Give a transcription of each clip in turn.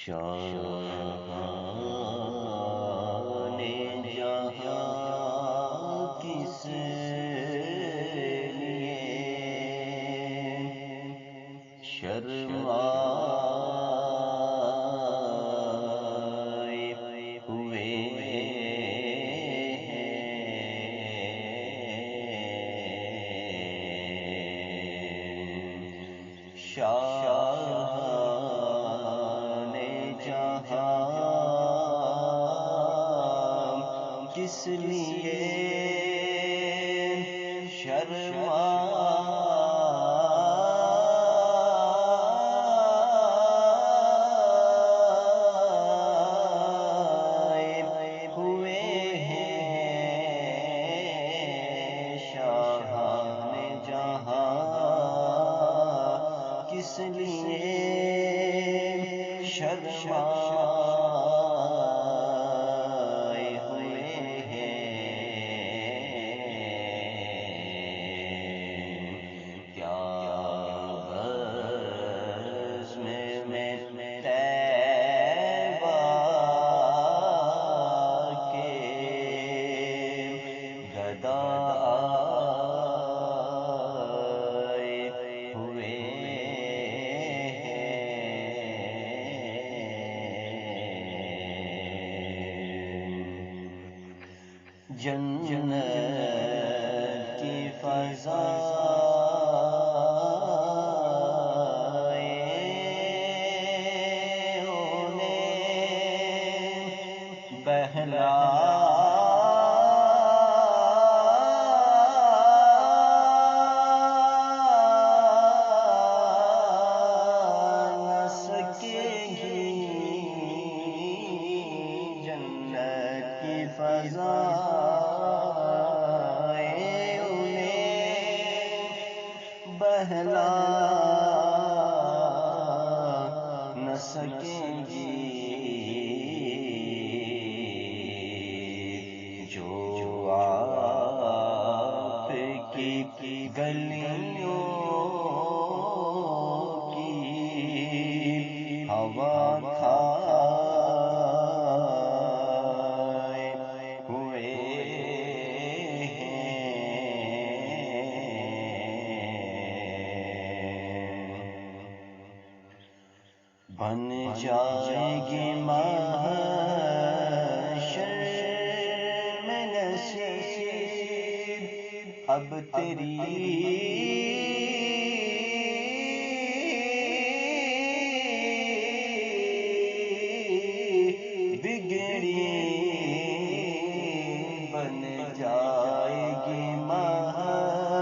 شاہان جہاں کس لیے شرمائے ہوئے شاہان جہاں کس لیے شرمائے ہوئے ہیں شاہان جہاں کس لیے شرمائے ہوئے ہیں کیا بزم میں طیبہ کے گدا جنت کی فضائیں انہیں بہلا نہ سکیں گی جنت کی فضائیں انہیں بہلا نہ سکیں گی جو آپ کی گلیوں کی ہوا کھائے ہوئے بن جائے گی محشر میں نصیب اب تیری بگڑی بن جائے گی محشر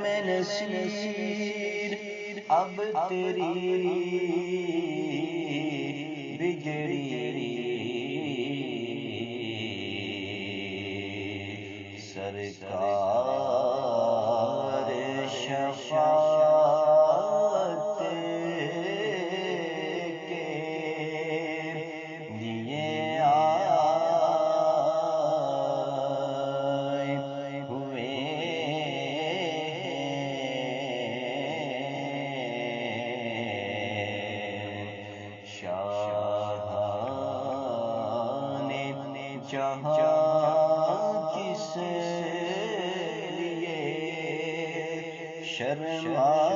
میں نصیب اب تیری بگڑی سرکار شفاعت کے لیے آئے ہوئے شاہان جہاں کس لیے شرمائے